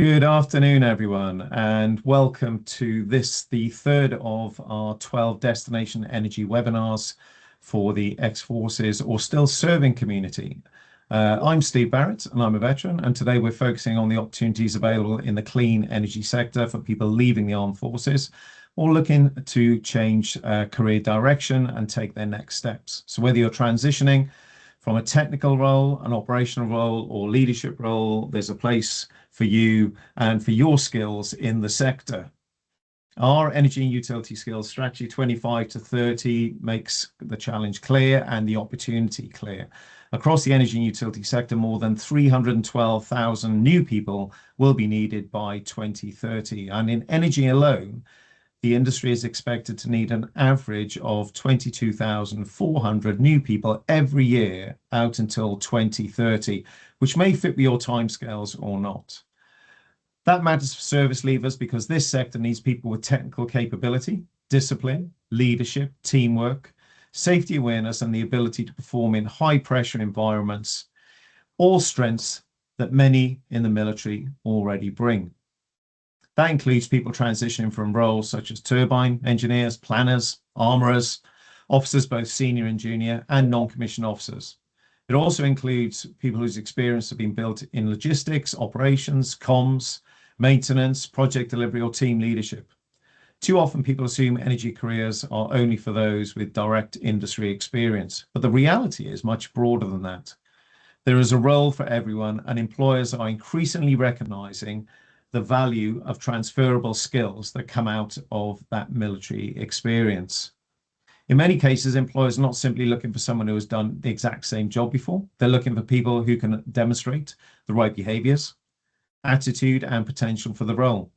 Good afternoon, everyone, and welcome to this, the third of our 12 destination energy webinars for the ex-forces or still serving community. I'm Steve Barrett, and I'm a veteran, and today we're focusing on the opportunities available in the clean energy sector for people leaving the armed forces or looking to change career direction and take their next steps. So whether you're transitioning from a technical role, an operational role, or leadership role, there's a place for you and for your skills in the sector. Our energy and utility skills strategy 25 to 30 makes the challenge clear and the opportunity clear. Across the energy and utility sector, more than 312,000 new people will be needed by 2030. And in energy alone, the industry is expected to need an average of 22,400 new people every year out until 2030, which may fit with your timescales or not. That matters for service leavers because this sector needs people with technical capability, discipline, leadership, teamwork, safety awareness, and the ability to perform in high-pressure environments, all strengths that many in the military already bring. That includes people transitioning from roles such as turbine engineers, planners, armourers, officers both senior and junior, and non-commissioned officers. It also includes people whose experience have been built in logistics, operations, comms, maintenance, project delivery, or team leadership. Too often people assume energy careers are only for those with direct industry experience, but the reality is much broader than that. There is a role for everyone, and employers are increasingly recognising the value of transferable skills that come out of that military experience. In many cases, employers are not simply looking for someone who has done the exact same job before. They're looking for people who can demonstrate the right behaviours, attitude, and potential for the role.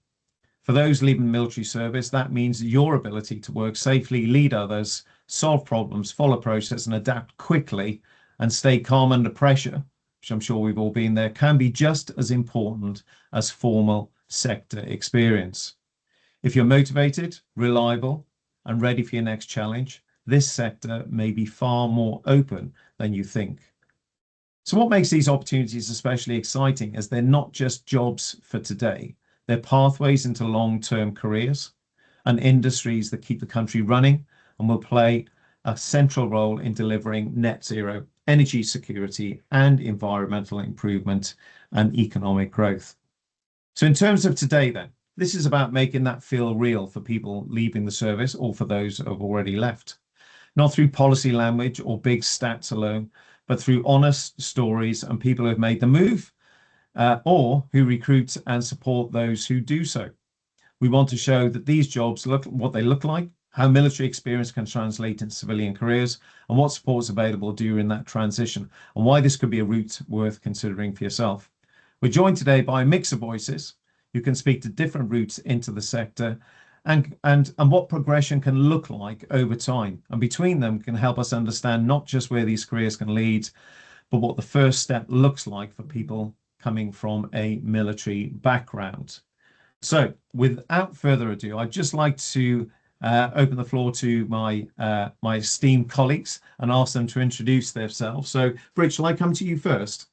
For those leaving the military service, that means your ability to work safely, lead others, solve problems, follow process, and adapt quickly and stay calm under pressure, which I'm sure we've all been there, can be just as important as formal sector experience. If you're motivated, reliable, and ready for your next challenge, this sector may be far more open than you think. So what makes these opportunities especially exciting is they're not just jobs for today, they're pathways into long-term careers and industries that keep the country running and will play a central role in delivering net zero energy security and environmental improvement and economic growth. So in terms of today then, this is about making that feel real for people leaving the service or for those who have already left. Not through policy language or big stats alone, but through honest stories and people who have made the move or who recruit and support those who do so. We want to show that these jobs look what they look like, how military experience can translate into civilian careers, and what support is available during that transition, and why this could be a route worth considering for yourself. We're joined today by a mix of voices who can speak to different routes into the sector and what progression can look like over time. And between them can help us understand not just where these careers can lead, but what the first step looks like for people coming from a military background. So without further ado, I'd just like to open the floor to my esteemed colleagues and ask them to introduce themselves. So Britt, shall I come to you first?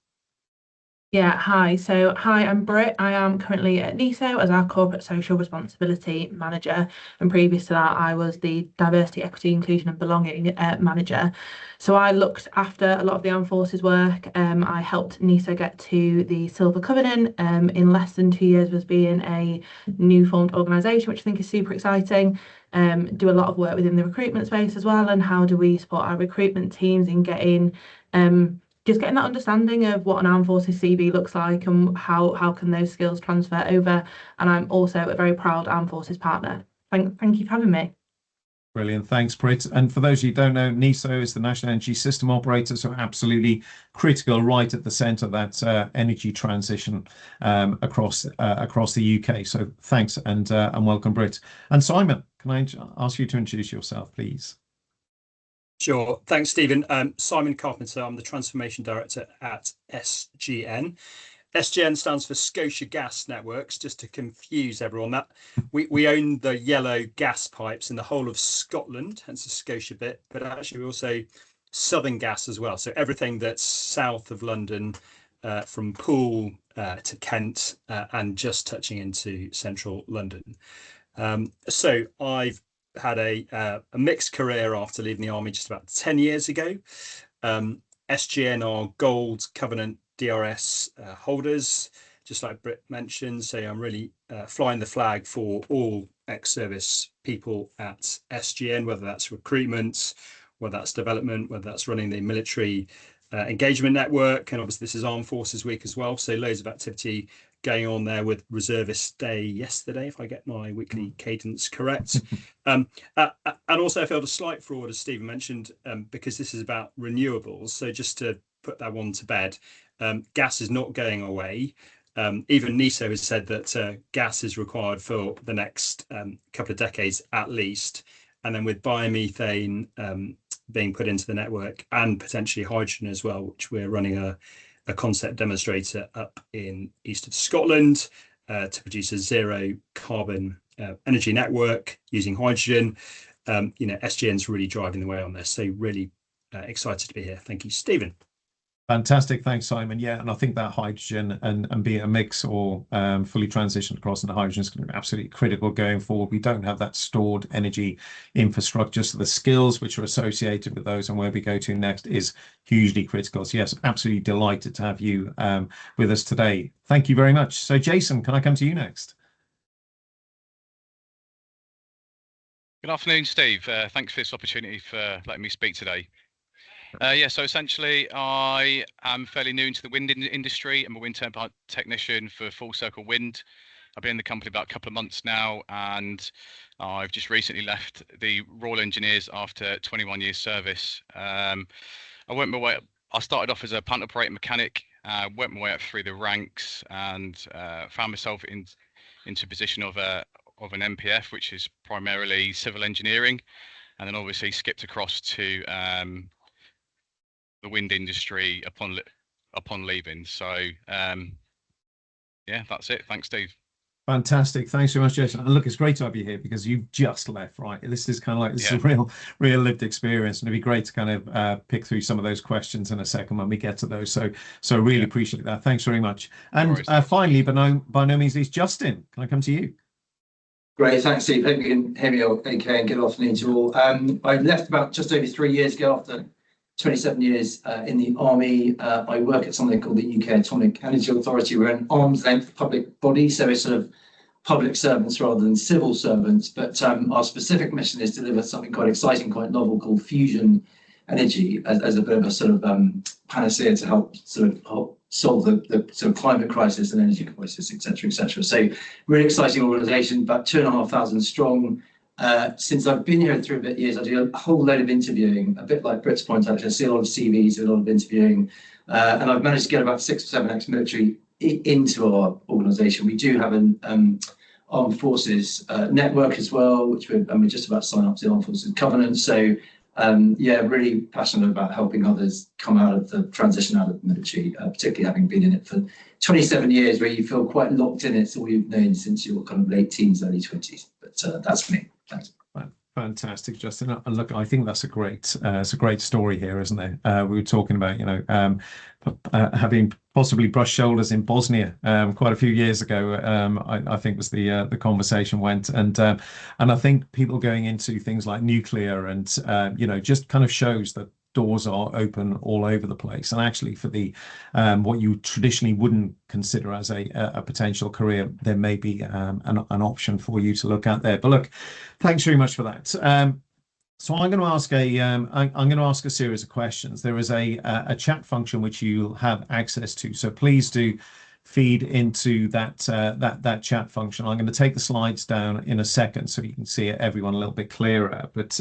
Yeah, hi. So, hi, I'm Britt. I am currently at NISO as our Corporate Social Responsibility Manager. And previous to that, I was the Diversity, Equity, Inclusion and Belonging Manager. So I looked after a lot of the Armed Forces work. I helped NISO get to the Silver Covenant in less than 2 years was being a new formed organisation, which I think is super exciting. Do a lot of work within the recruitment space as well. And how do we support our recruitment teams in getting just getting that understanding of what an Armed Forces CV looks like and how can those skills transfer over. And I'm also a very proud Armed Forces partner. Thank you for having me. Brilliant. Thanks, Britt. And for those of you who don't know, NISO is the National Energy System Operator, so absolutely critical right at the centre of that energy transition across the UK. So thanks and welcome, Britt. And Simon, can I ask you to introduce yourself, please? Sure. Thanks, Stephen. Simon Carpenter. I'm the Transformation Director at SGN. SGN stands for Scotia Gas Networks, just to confuse everyone. That we own the yellow gas pipes in the whole of Scotland, hence the Scotia bit, but actually we also Southern Gas as well. So everything that's south of London, from Poole to Kent, and just touching into central London. So I've had a mixed career after leaving the army just about 10 years ago. SGN are Gold Covenant DRS holders, just like Britt mentioned. So I'm really flying the flag for all ex-service people at SGN, whether that's recruitment, whether that's development, whether that's running the military engagement network. And obviously this is Armed Forces Week as well. So loads of activity going on there with Reservist Day yesterday, if I get my weekly cadence correct. And also I felt a slight fraud, as Stephen mentioned, because this is about renewables. So just to put that one to bed, gas is not going away. Even NESO has said that gas is required for the next couple of decades at least. And then with biomethane being put into the network, and potentially hydrogen as well, which we're running a concept demonstrator up in east of Scotland to produce a zero carbon energy network using hydrogen. SGN's really driving the way on this. So really excited to be here. Thank you, Stephen. Fantastic. Thanks, Simon. Yeah, and I think that hydrogen and be it a mix or fully transitioned across into hydrogen is going to be absolutely critical going forward. We don't have that stored energy infrastructure, so the skills which are associated with those and where we go to next is hugely critical. So yes, absolutely delighted to have you with us today. Thank you very much. So Jason, can I come to you next? Good afternoon, Steve. Thanks for this opportunity for letting me speak today. So essentially, I am fairly new into the wind industry. I'm a wind turbine technician for Full Circle Wind. I've been in the company about a couple of months now, and I've just recently left the Royal Engineers after 21 years service. I started off as a plant operator mechanic, went my way up through the ranks, and found myself into a position of an MPF, which is primarily civil engineering, and then obviously skipped across to the wind industry upon leaving. So that's it. Thanks, Steve. Fantastic. Thanks so much, Jason. And look, it's great to have you here because you've just left, right? This is kind of like, this is a real lived experience, and it'd be great to kind of pick through some of those questions in a second when we get to those. So really appreciate that. Thanks very much. And finally, but by no means least, Justin, can I come to you? Great, thanks, Steve. Hope you can hear me okay, and good afternoon to all. I left about just over 3 years ago after 27 years in the army. I work at something called the UK Atomic Energy Authority. We're an arm's length public body, so it's sort of public servants rather than civil servants. But our specific mission is to deliver something quite exciting, quite novel, called fusion energy as a bit of a sort of panacea to help solve the sort of climate crisis and energy crisis, etc., etc. So really exciting organisation, about 2,500 strong. Since I've been here 3 years, I do a whole load of interviewing, a bit like Britt's point, actually. I see a lot of CVs, a lot of interviewing, and I've managed to get about 6 or 7 ex-military into our organisation. We do have an armed forces network as well, which we're just about to sign up to the Armed Forces Covenant. So really passionate about helping others come out of the transition out of the military, particularly having been in it for 27 years, where you feel quite locked in. It's all you've known since your kind of late teens, early 20s. But that's me. Thanks. Fantastic, Justin. And look, I think that's a great story here, isn't it? We were talking about, having possibly brushed shoulders in Bosnia quite a few years ago. I think was the conversation went, and I think people going into things like nuclear and just kind of shows that doors are open all over the place, and actually for the what you traditionally wouldn't consider as a potential career, there may be an option for you to look at there. But look, thanks very much for that. So I'm going to ask a series of questions. There is a chat function which you'll have access to, so please do feed into that chat function. I'm going to take the slides down in a second so you can see everyone a little bit clearer, but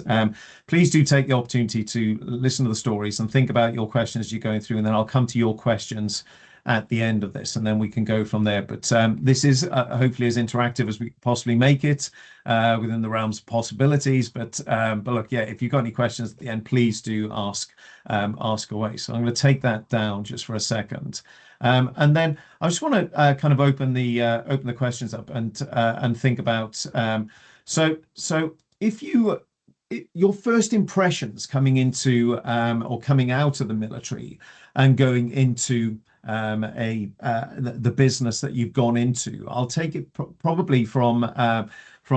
please do take the opportunity to listen to the stories and think about your questions as you're going through, and then I'll come to your questions at the end of this, and then we can go from there. But this is hopefully as interactive as we possibly make it within the realms of possibilities. But look, if you've got any questions at the end, please do ask away. So I'm going to take that down just for a second. And then I just want to kind of open the questions up and think about so if your first impressions coming into or coming out of the military and going into the business that you've gone into. I'll take it probably from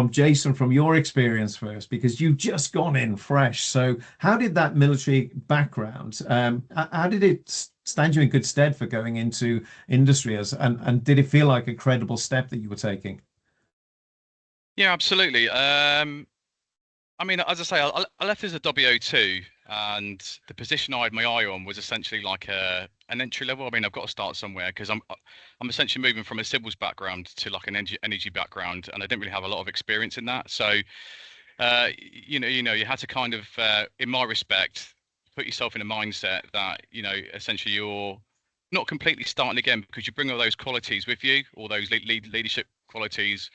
Jason, from your experience first, because you've just gone in fresh. So how did that military background, how did it stand you in good stead for going into industry, and did it feel like a credible step that you were taking? Yeah, absolutely. I mean, as I say, I left as a WO2, and the position I had my eye on was essentially like an entry level. I mean, I've got to start somewhere, because I'm essentially moving from a civils background to like an energy background, and I didn't really have a lot of experience in that. So, you had to kind of, in my respect, put yourself in a mindset that, essentially you're not completely starting again, because you bring all those qualities with you, all those leadership qualities,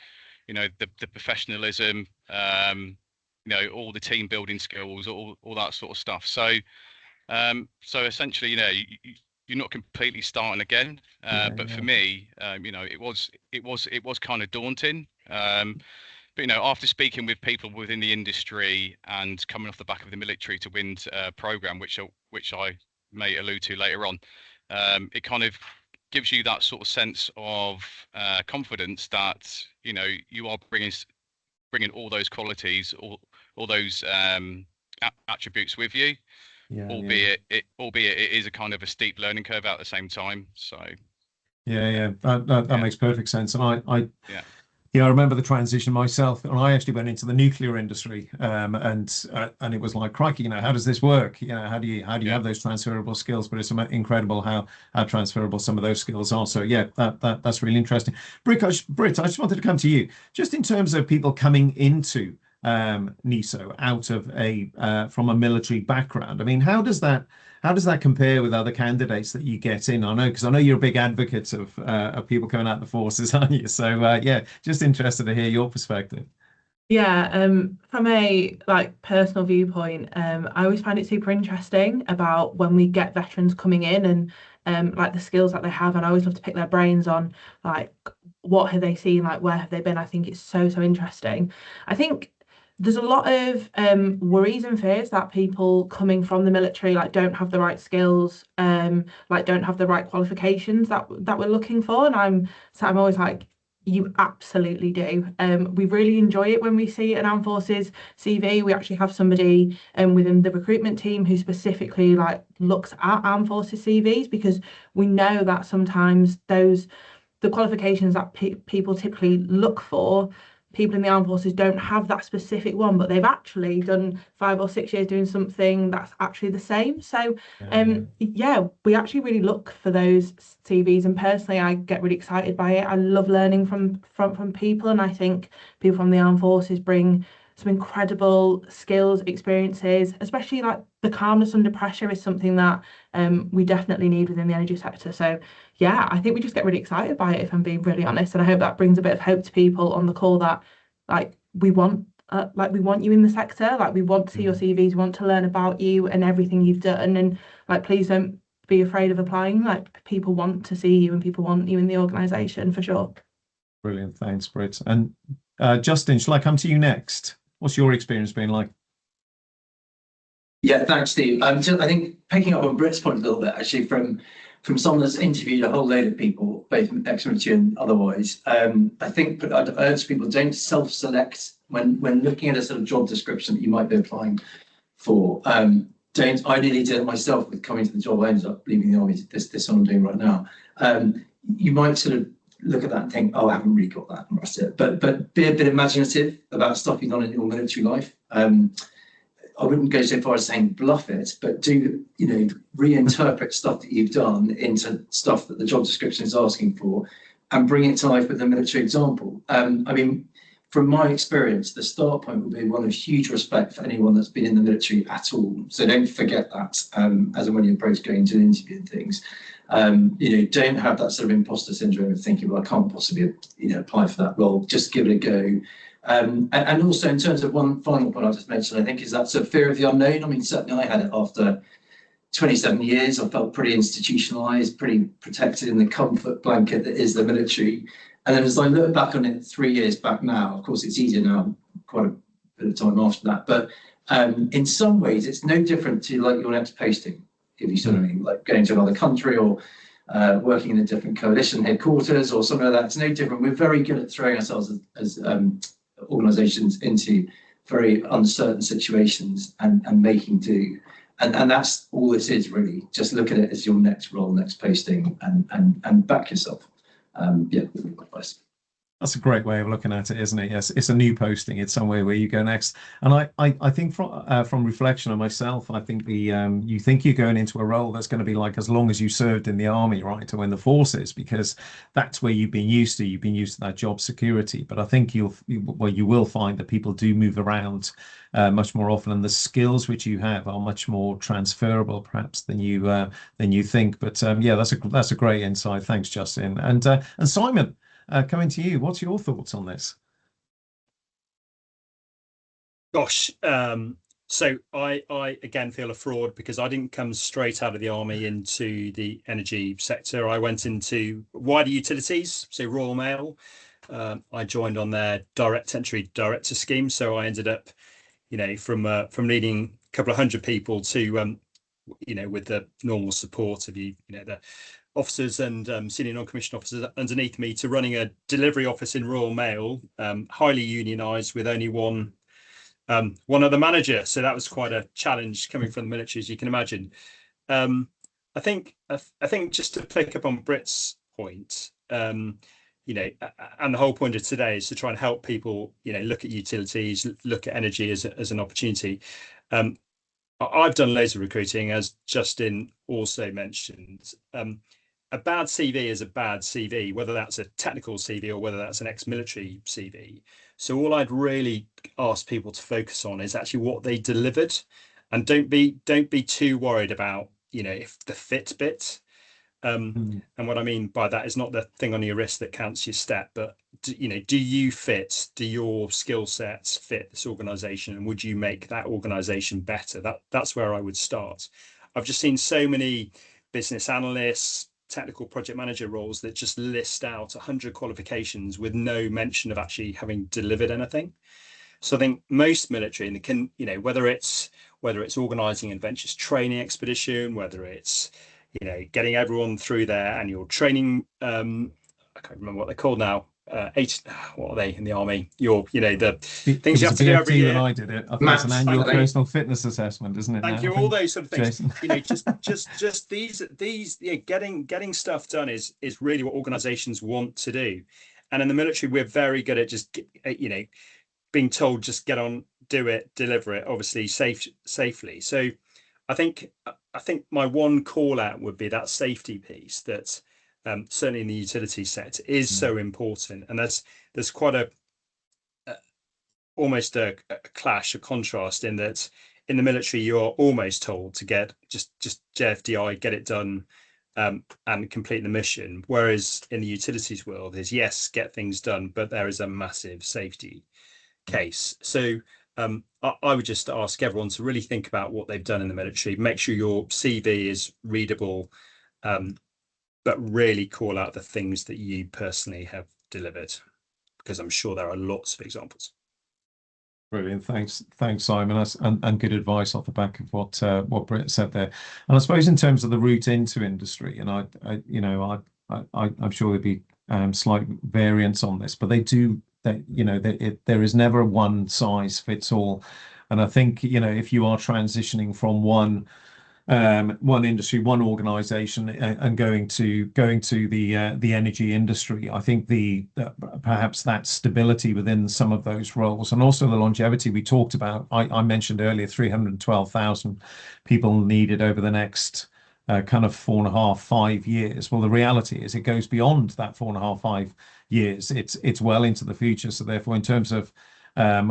the professionalism, all the team building skills, all that sort of stuff. So essentially, you're not completely starting again. But for me, it was kind of daunting. But after speaking with people within the industry and coming off the back of the military to wind program, which I may allude to later on, it kind of gives you that sort of sense of confidence that you are bringing all those qualities, all those attributes with you, albeit it is a kind of a steep learning curve at the same time. So that makes perfect sense. And I remember the transition myself, and I actually went into the nuclear industry, and it was like, crikey, how does this work? How do you have those transferable skills? But it's incredible how transferable some of those skills are. So that's really interesting. Britt, I just wanted to come to you, just in terms of people coming into NESO out of from a military background. I mean, how does that compare with other candidates that you get in? Because I know you're a big advocate of people coming out of the forces, aren't you? So just interested to hear your perspective. Yeah, from a personal viewpoint, I always find it super interesting about when we get veterans coming in and the skills that they have, and I always love to pick their brains on what have they seen, where have they been. I think it's so interesting. I think there's a lot of worries and fears that people coming from the military don't have the right skills, don't have the right qualifications that we're looking for. And I'm always like, you absolutely do. We really enjoy it when we see an armed forces CV. We actually have somebody within the recruitment team who specifically looks at armed forces CVs, because we know that sometimes the qualifications that people typically look for, people in the armed forces don't have that specific one, but they've actually done 5 or 6 years doing something that's actually the same. So we actually really look for those CVs, and personally I get really excited by it. I love learning from people, and I think people from the armed forces bring some incredible skills, experiences, especially the calmness under pressure is something that we definitely need within the energy sector. So I think we just get really excited by it, if I'm being really honest, and I hope that brings a bit of hope to people on the call that we want you in the sector, we want to see your CVs, we want to learn about you and everything you've done, and please don't be afraid of applying. People want to see you and people want you in the organisation for sure. Brilliant, thanks, Britt. And Justin, shall I come to you next? What's your experience been like? Yeah, thanks, Steve. I think picking up on Britt's point a little bit, actually, from someone that's interviewed a whole load of people, both ex-military and otherwise, I think I urge people, don't self-select when looking at a sort of job description that you might be applying for. I nearly did it myself with coming to the job I ended up leaving the army. This one I'm doing right now. You might sort of look at that and think, oh, I haven't really got that, and that's it. But be a bit imaginative about stuff you've done in your military life. I wouldn't go so far as saying bluff it, but do reinterpret stuff that you've done into stuff that the job description is asking for, and bring it to life with a military example. I mean, from my experience, the start point will be one of huge respect for anyone that's been in the military at all. So don't forget that as and when you approach going to an interview and things. Don't have that sort of imposter syndrome of thinking, well, I can't possibly apply for that role. Just give it a go. And also, in terms of one final point I just mentioned, I think is that sort of fear of the unknown. I mean, certainly I had it after 27 years. I felt pretty institutionalized, pretty protected in the comfort blanket that is the military. And then as I look back on it 3 years back now, of course, it's easier now, quite a bit of time after that. But in some ways, it's no different to your next posting, if you sort of mean, going to another country or working in a different coalition headquarters or something like that. It's no different. We're very good at throwing ourselves as organisations into very uncertain situations and making do. And that's all this is really. Just look at it as your next role, next posting, and back yourself. Yeah, advice. That's a great way of looking at it, isn't it? Yes, it's a new posting. It's somewhere where you go next. And I think from reflection on myself, I think you think you're going into a role that's going to be like as long as you served in the army, right, or in the forces, because that's where you've been used to. You've been used to that job security. But I think you will find that people do move around much more often, and the skills which you have are much more transferable, perhaps, than you think. But yeah, that's a great insight. Thanks, Justin. And Simon. Coming to you, what's your thoughts on this? Gosh, so I again feel a fraud because I didn't come straight out of the army into the energy sector. I went into wider utilities, so Royal Mail. I joined on their direct entry director scheme, so I ended up, from leading a couple of hundred people to, with the normal support of the officers and senior non-commissioned officers underneath me, to running a delivery office in Royal Mail, highly unionised, with only one other manager. So that was quite a challenge coming from the military, as you can imagine. I think just to pick up on Britt's point, and the whole point of today is to try and help people, look at utilities, look at energy as an opportunity. I've done loads of recruiting, as Justin also mentioned. A bad CV is a bad CV, whether that's a technical CV or whether that's an ex-military CV. So all I'd really ask people to focus on is actually what they delivered, and don't be too worried about, if the fit bit. And what I mean by that is not the thing on your wrist that counts your step, but do you fit? Do your skill sets fit this organisation, and would you make that organisation better? That's where I would start. I've just seen so many business analysts, technical project manager roles that just list out 100 qualifications with no mention of actually having delivered anything. So I think most military, and whether it's organising an adventures training expedition, whether it's getting everyone through their annual training, I can't remember what they're called now. What are they in the army? The things you have to do every year. When I did it, I think it's an annual personal fitness assessment, isn't it? Thank you. All those sort of things. Just these getting stuff done is really what organisations want to do. And in the military, we're very good at just being told, just get on, do it, deliver it, obviously safely. So I think my one call out would be that safety piece that. Certainly in the utility sector is so important, and there's quite almost a clash, a contrast, in that in the military you're almost told to get just JFDI, get it done, and complete the mission, whereas in the utilities world is, yes, get things done, but there is a massive safety case. So I would just ask everyone to really think about what they've done in the military, make sure your CV is readable, but really call out the things that you personally have delivered, because I'm sure there are lots of examples. Brilliant. Thanks, Simon. And good advice off the back of what Britt said there. And I suppose in terms of the route into industry, and I'm sure there'd be slight variance on this, but there is never a one size fits all. And I think if you are transitioning from one industry, one organization, and going to the energy industry, I think perhaps that stability within some of those roles, and also the longevity we talked about. I mentioned earlier 312,000 people needed over the next kind of 4.5, 5 years. Well, the reality is it goes beyond that 4.5, 5 years. It's well into the future. So therefore, in terms of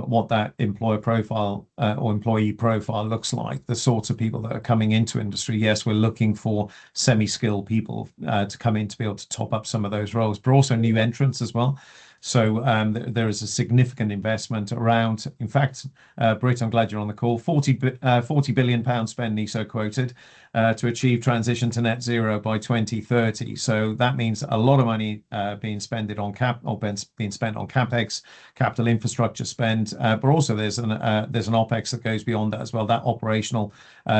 what that employer profile or employee profile looks like, the sorts of people that are coming into industry, yes, we're looking for semi-skilled people to come in to be able to top up some of those roles, but also new entrants as well. So there is a significant investment around, in fact, Britt, I'm glad you're on the call, £40 billion spend, NESO quoted. to achieve transition to net zero by 2030. So that means a lot of money being spent on being spent on capex, capital infrastructure spend, but also there's an opex that goes beyond that as well. That operational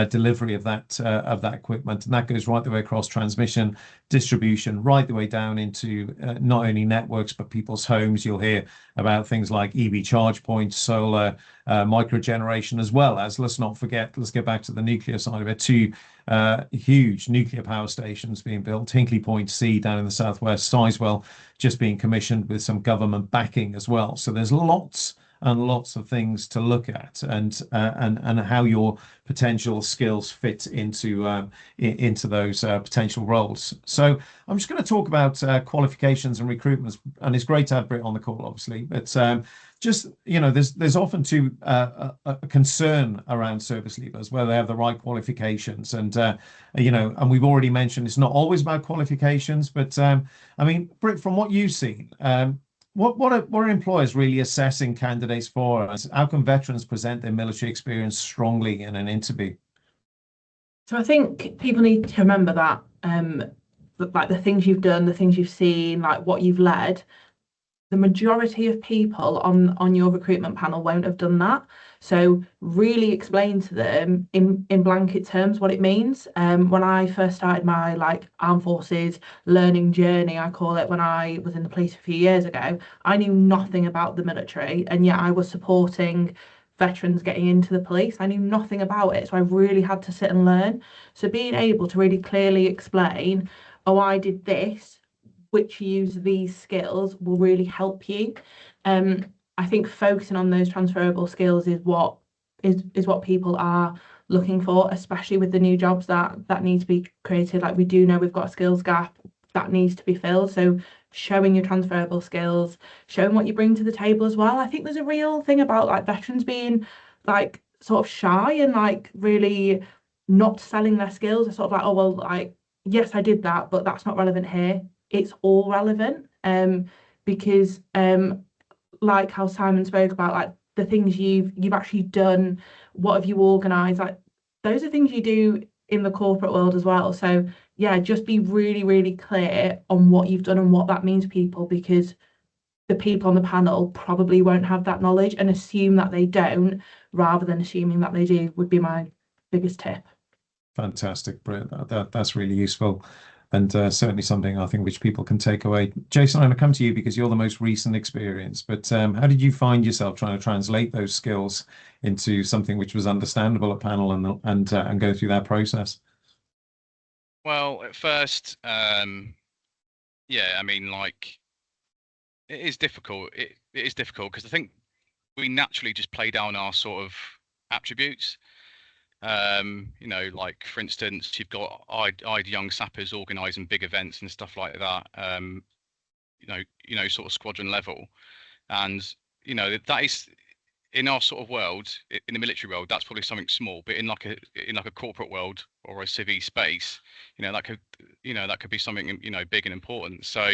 delivery of that equipment, and that goes right the way across transmission, distribution, right the way down into not only networks but people's homes. You'll hear about things like EV charge points, solar, micro generation, as well as, let's not forget, let's get back to the nuclear side of it, two huge nuclear power stations being built. Hinkley Point C down in the southwest, Sizewell just being commissioned with some government backing as well. So there's lots and lots of things to look at, and how your potential skills fit into those potential roles. So I'm just going to talk about qualifications and recruitments, and it's great to have Britt on the call, obviously, but just, there's often a concern around service leavers, whether they have the right qualifications, and and we've already mentioned it's not always about qualifications, but I mean, Britt, from what you've seen, what are employers really assessing candidates for? How can veterans present their military experience strongly in an interview? So I think people need to remember that, like the things you've done, the things you've seen, like what you've led, the majority of people on your recruitment panel won't have done that. So really explain to them in blanket terms what it means. When I first started my armed forces learning journey, I call it, when I was in the police a few years ago, I knew nothing about the military, and yet I was supporting veterans getting into the police. I knew nothing about it, so I really had to sit and learn. So being able to really clearly explain, oh, I did this, which use these skills, will really help you. I think focusing on those transferable skills is what people are looking for, especially with the new jobs that need to be created. Like, we do know we've got a skills gap that needs to be filled. So showing your transferable skills, showing what you bring to the table as well. I think there's a real thing about veterans being sort of shy and really not selling their skills. They're sort of oh, well, yes, I did that, but that's not relevant here. It's all relevant, because like how Simon spoke about, the things you've actually done, what have you organised, those are things you do in the corporate world as well. So yeah, just be really, really clear on what you've done and what that means to people, because the people on the panel probably won't have that knowledge, and assume that they don't rather than assuming that they do would be my biggest tip. Fantastic, Britt. That's really useful, and certainly something I think which people can take away. Jason, I'm going to come to you because you're the most recent experience, but how did you find yourself trying to translate those skills into something which was understandable at panel and go through that process? Well, at first, yeah, I mean, it is difficult. It is difficult because I think we naturally just play down our sort of attributes. For instance, you've got I'd young sappers organising big events and stuff like that. Sort of squadron level, and that is, in our sort of world, in the military world, that's probably something small. But in a corporate world or a civvy space, that could be something big and important. So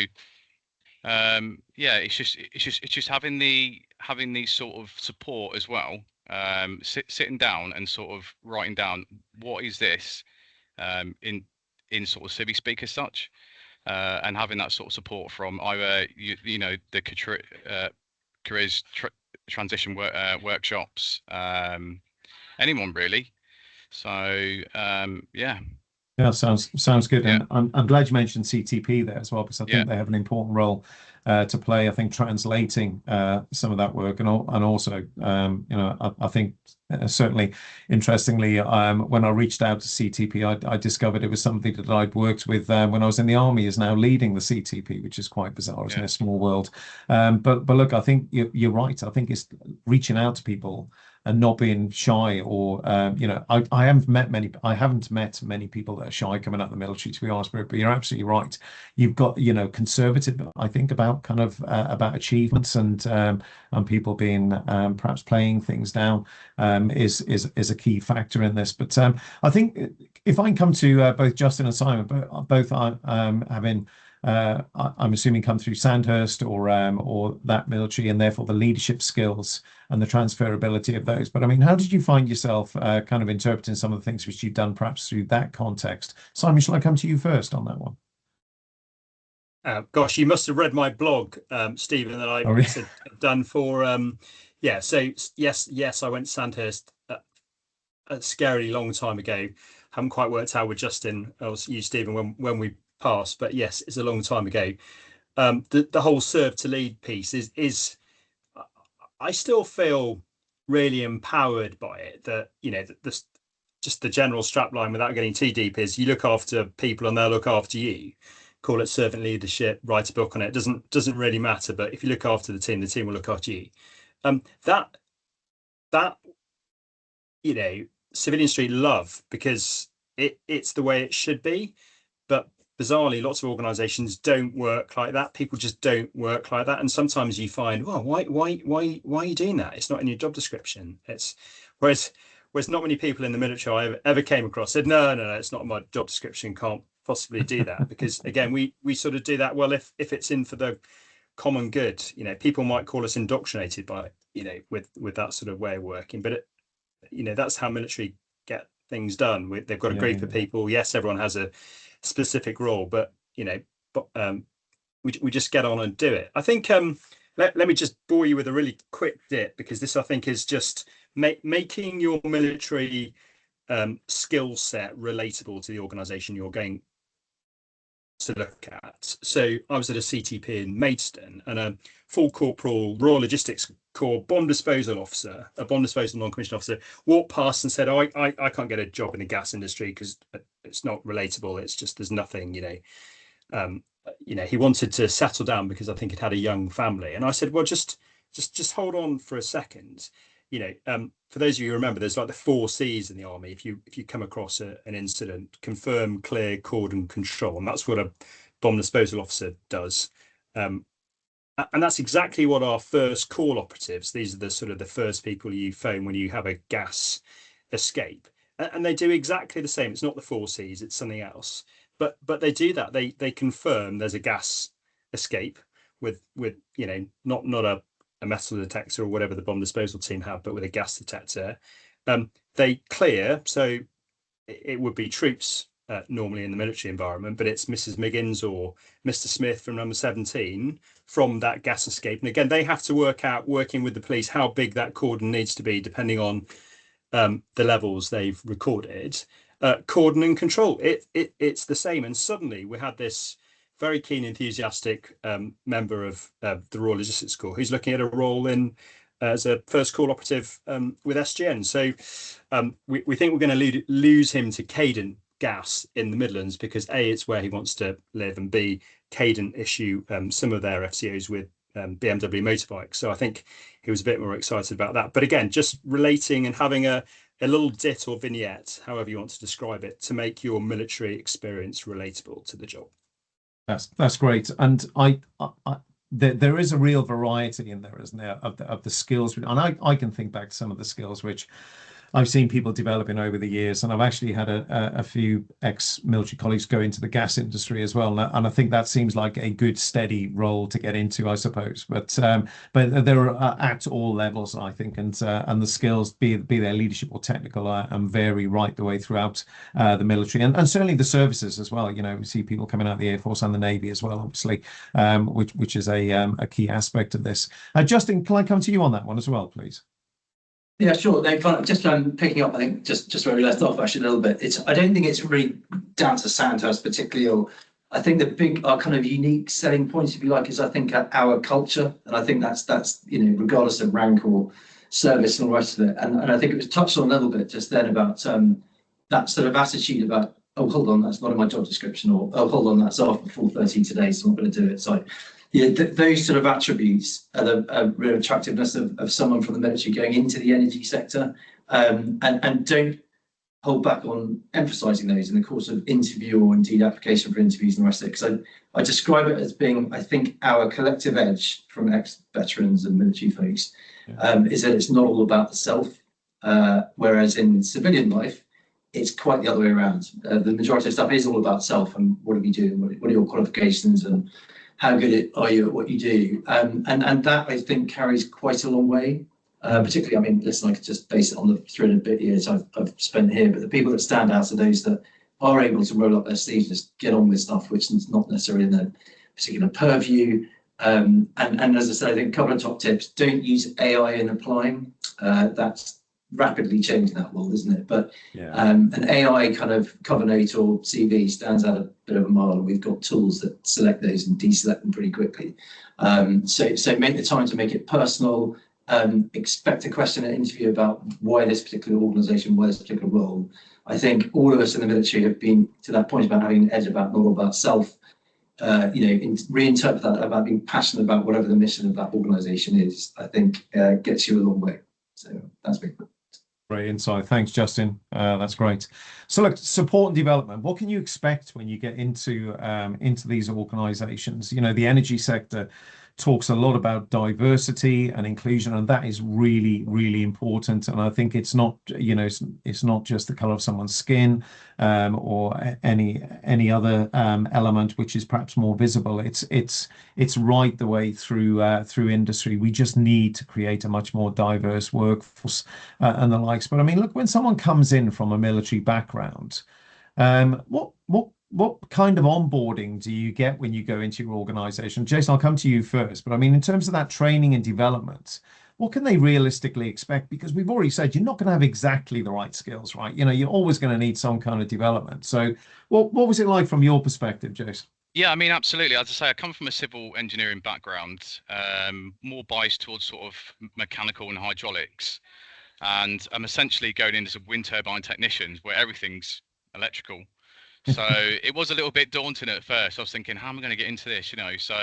yeah, it's just having the sort of support as well. Sitting down and sort of writing down what is this in sort of civvy speak as such, and having that sort of support from either the careers transition workshops, anyone really. So yeah. Yeah, sounds good. Yeah. And I'm glad you mentioned CTP there as well, because I think they have an important role to play. I think translating some of that work, and also I think certainly interestingly, when I reached out to CTP, I discovered it was something that I'd worked with when I was in the army, is now leading the CTP, which is quite bizarre, isn't it? A small world. But look, I think you're right. I think it's reaching out to people and not being shy, or I haven't met many people that are shy coming out of the military, to be honest, but you're absolutely right. You've got conservative, I think, about kind of about achievements, and people being perhaps playing things down is a key factor in this. But I think if I can come to both Justin and Simon, both are having I'm assuming come through Sandhurst or that military, and therefore the leadership skills and the transferability of those. But I mean, how did you find yourself kind of interpreting some of the things which you've done perhaps through that context? Simon, shall I come to you first on that one? Gosh, you must have read my blog, Stephen, that I really? done for yeah. So yes, I went to Sandhurst a scarily long time ago. Haven't quite worked out with Justin or you, Stephen, when we passed, but yes, it's a long time ago. The whole serve to lead piece is I still feel really empowered by it. That just the general strapline, without getting too deep, is you look after people and they'll look after you. Call it servant leadership, write a book on it. Doesn't really matter. But if you look after the team will look after you. That Civilian Street love, because it's the way it should be. But bizarrely, lots of organisations don't work like that. People just don't work like that. And sometimes you find, well, why are you doing that? It's not in your job description. Whereas not many people in the military I ever came across said, no, it's not in my job description. Can't possibly do that. Because again, we sort of do that. Well, if it's in for the common good, people might call us indoctrinated by, with that sort of way of working. But that's how military get things done. They've got a group of people. Yes, everyone has a specific role, but we just get on and do it. I think let me just bore you with a really quick dip, because this, I think, is just making your military skill set relatable to the organisation you're going to look at. So I was at a CTP in Maidstone, and a full corporal Royal Logistics Corps bomb disposal officer, a bomb disposal non-commissioned officer, walked past and said, oh, I can't get a job in the gas industry because it's not relatable. It's just, there's nothing, he wanted to settle down because I think he'd had a young family. And I said, well, just hold on for a second. For those of you who remember, there's like the 4 C's in the army. If you come across an incident, confirm, clear, cordon, control, and that's what a bomb disposal officer does. And that's exactly what our first call operatives, these are the sort of the first people you phone when you have a gas escape, and they do exactly the same. It's not the 4 C's, it's something else, but they do that. They confirm there's a gas escape with not a metal detector or whatever the bomb disposal team have, but with a gas detector. They clear, so it would be troops normally in the military environment, but it's Mrs. Miggins or Mr. Smith from number 17 from that gas escape. And again, they have to work out, working with the police, how big that cordon needs to be depending on the levels they've recorded. Cordon and control, it's the same. And suddenly we had this very keen, enthusiastic member of the Royal Logistics Corps who's looking at a role in as a first call operative with SGN. So we think we're going to lose him to Cadent Gas in the Midlands, because A, it's where he wants to live, and B, Cadent issue some of their FCOs with BMW motorbikes. So I think he was a bit more excited about that. But again, just relating and having a little dit or vignette, however you want to describe it, to make your military experience relatable to the job. That's great. And there is a real variety in there, isn't there, of the skills. And I can think back to some of the skills which I've seen people developing over the years, and I've actually had a few ex-military colleagues go into the gas industry as well, and I think that seems like a good steady role to get into, I suppose. But there are at all levels, I think, and the skills, be they leadership or technical, and vary right the way throughout the military, and certainly the services as well. We see people coming out of the Air Force and the Navy as well, obviously, which is a key aspect of this. Justin, can I come to you on that one as well, please? Yeah, sure. Just picking up, I think, just where we left off actually a little bit. I don't think it's really down to Sandhurst particularly, or I think our kind of unique selling point, if you like, is I think our culture, and I think that's regardless of rank or service and all the rest of it. And I think it was touched on a little bit just then about that sort of attitude about, oh, hold on, that's not in my job description, or oh, hold on, that's after 4:30 today, so I'm not going to do it. So yeah, those sort of attributes are the real attractiveness of someone from the military going into the energy sector, and don't hold back on emphasising those in the course of interview or indeed application for interviews and the rest of it. Because I describe it as being, I think, our collective edge from ex-veterans and military folks is that it's not all about the self, whereas in civilian life, it's quite the other way around. The majority of stuff is all about self and what have you do, what are your qualifications, and how good are you at what you do. And that, I think, carries quite a long way. Particularly, I mean, listen, I could just base it on the 300 years I've spent here, but the people that stand out are those that are able to roll up their sleeves, just get on with stuff, which is not necessarily in their particular purview. And as I said, I think a couple of top tips: don't use AI in applying. That's rapidly changing that world, isn't it? But an AI kind of cover note or CV stands out a bit of a mile, and we've got tools that select those and deselect them pretty quickly. So make the time to make it personal. Expect a question at interview about why this particular organisation, why this particular role. I think all of us in the military have been to that point about having an edge about, not all about self. Reinterpret that about being passionate about whatever the mission of that organisation is. I think gets you a long way. So that's big. Great insight. Thanks, Justin. That's great. So look, support and development. What can you expect when you get into these organizations? You know, the energy sector talks a lot about diversity and inclusion, and that is really, really important. And I think it's not, you know, it's not just the color of someone's skin or any other element which is perhaps more visible. It's right the way through industry. We just need to create a much more diverse workforce and the likes. But I mean, look, when someone comes in from a military background, what kind of onboarding do you get when you go into your organization? Jason, I'll come to you first, but I mean, in terms of that training and development, what can they realistically expect? Because we've already said you're not going to have exactly the right skills, right? You know, you're always going to need some kind of development. So what was it like from your perspective, Jason? Yeah, I mean, absolutely. As I say, I come from a civil engineering background, more biased towards sort of mechanical and hydraulics. And I'm essentially going in as a wind turbine technician where everything's electrical. So it was a little bit daunting at first. I was thinking, how am I going to get into this? You know, so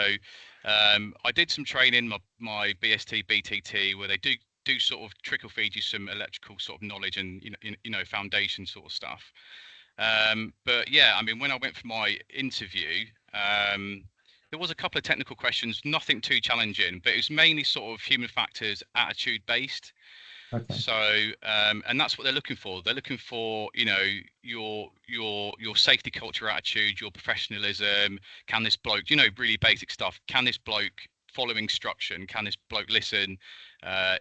I did some training, my BST, BTT, where they do sort of trickle feed you some electrical sort of knowledge and you know foundation sort of stuff. But yeah, I mean, when I went for my interview, there was a couple of technical questions, nothing too challenging, but it was mainly sort of human factors, attitude based. Okay. So, and that's what they're looking for. They're looking for, you know, your safety culture attitude, your professionalism. Can this bloke, you know, really basic stuff. Can this bloke follow instruction? Can this bloke listen? And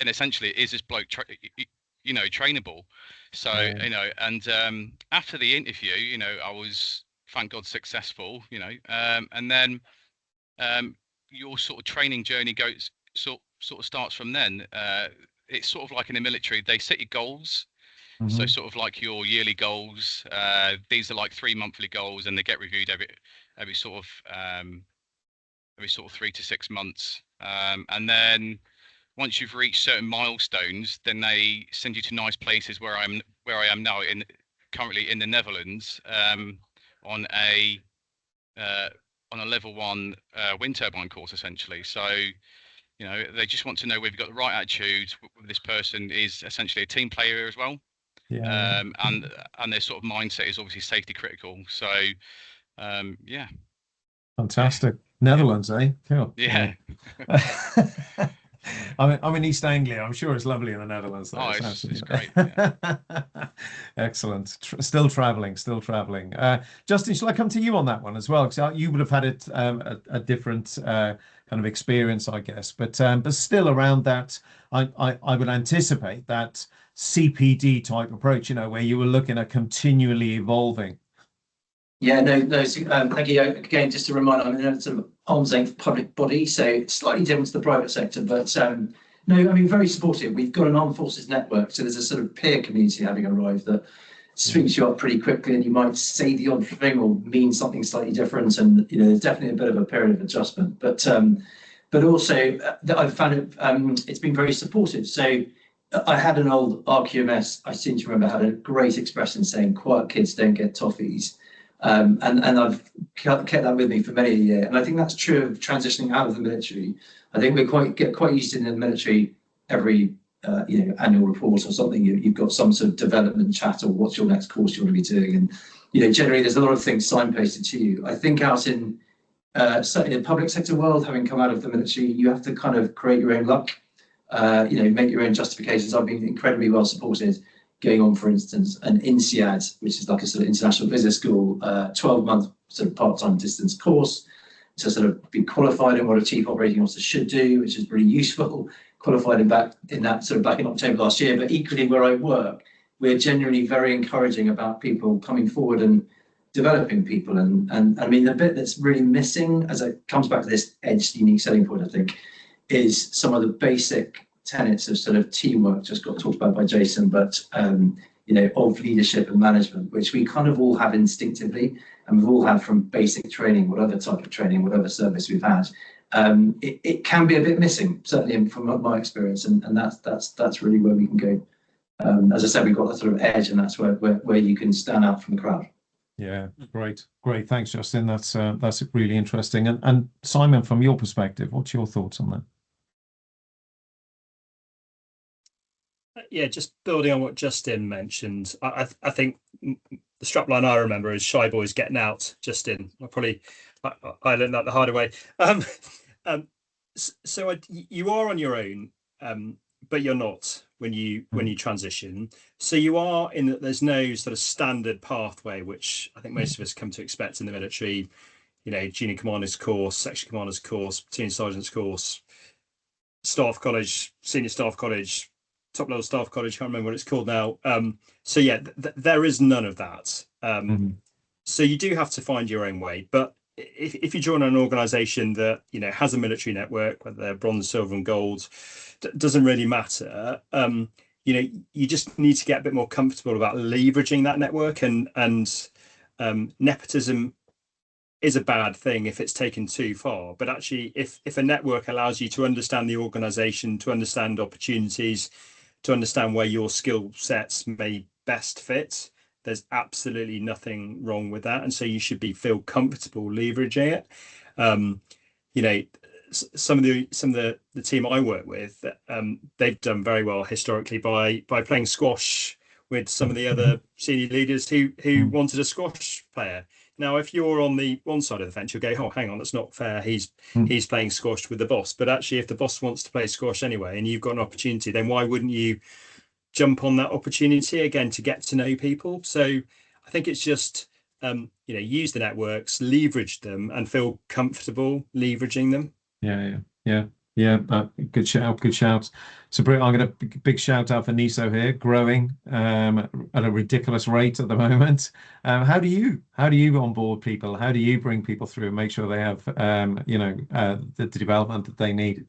essentially, is this bloke, trainable? So, you know, and after the interview, you know, I was, thank God, successful. You know, and then your sort of training journey goes sort of starts from then. It's sort of like in the military, they set your goals. Mm-hmm. So sort of like your yearly goals, these are like 3 monthly goals, and they get reviewed every sort of 3 to 6 months. And then once you've reached certain milestones, then they send you to nice places where I am now, currently in the Netherlands, on a level 1 wind turbine course essentially. So, you know, they just want to know whether you've got the right attitude. This person is essentially a team player as well. Yeah. And their sort of mindset is obviously safety critical. So, yeah. Fantastic. Netherlands, eh? Cool. Yeah. I'm in East Anglia. I'm sure it's lovely in the Netherlands. Though. Oh, it's great. Yeah. Excellent. Still traveling. Justin, shall I come to you on that one as well? Because you would have had a different kind of experience, I guess. But still around that, I would anticipate that CPD type approach, you know, where you were looking at continually evolving. Yeah, no. Thank you again. Just to remind, I'm in a sort of arm's length public body, so it's slightly different to the private sector. But no, I mean, very supportive. We've got an armed forces network, so there's a sort of peer community having arrived that swings you up pretty quickly, and you might say the odd thing or mean something slightly different, and you know, there's definitely a bit of a period of adjustment. But also, I've found it. It's been very supportive. So I had an old RQMS. I seem to remember had a great expression saying, "Quiet kids don't get toffees." And I've kept that with me for many a year, and I think that's true of transitioning out of the military. I think we get quite used to in the military every annual report or something. You've got some sort of development chat or what's your next course you want to be doing, and you know generally there's a lot of things signposted to you. I think out in certainly the public sector world, having come out of the military, you have to kind of create your own luck. Make your own justifications. I've been incredibly well supported. going on, for instance, an INSEAD, which is like a sort of international business school, 12-month sort of part-time distance course to sort of be qualified in what a chief operating officer should do, which is really useful. Qualified in back in October last year. But equally, where I work, we're generally very encouraging about people coming forward and developing people. And I mean, the bit that's really missing, as it comes back to this edge unique selling point, I think, is some of the basic tenets of sort of teamwork, just got talked about by Jason, but of leadership and management, which we kind of all have instinctively, and we've all had from basic training, whatever type of training, whatever service we've had. It can be a bit missing, certainly from my experience, and that's really where we can go. As I said, we've got that sort of edge, and that's where you can stand out from the crowd. Yeah, great. Thanks, Justin. That's really interesting. And Simon, from your perspective, what's your thoughts on that? Yeah, just building on what Justin mentioned, I think the strapline I remember is "Shy boys getting out." Justin, I learned that the harder way. So you are on your own, but you're not when you transition. So you are in that. There's no sort of standard pathway, which I think most of us come to expect in the military. Junior commander's course, section commander's course, platoon sergeant's course, staff college, senior staff college, top level staff college. Can't remember what it's called now. So yeah, there is none of that. So you do have to find your own way. But if you join an organisation that has a military network, whether they're bronze, silver, and gold, doesn't really matter. You just need to get a bit more comfortable about leveraging that network, and nepotism is a bad thing if it's taken too far. But actually, if a network allows you to understand the organisation, to understand opportunities, to understand where your skill sets may best fit, there's absolutely nothing wrong with that. And so you should feel comfortable leveraging it. Some of the team I work with, they've done very well historically by playing squash with some of the other senior leaders who wanted a squash player. Now, if you're on the one side of the fence, you'll go, "Oh, hang on, that's not fair. He's playing squash with the boss." But actually, if the boss wants to play squash anyway, and you've got an opportunity, then why wouldn't you jump on that opportunity again to get to know people? So I think it's just use the networks, leverage them, and feel comfortable leveraging them. Yeah. Good shout. So, Britt, I'm going to big shout out for NISO here, growing at a ridiculous rate at the moment. How do you onboard people? How do you bring people through and make sure they have the development that they need?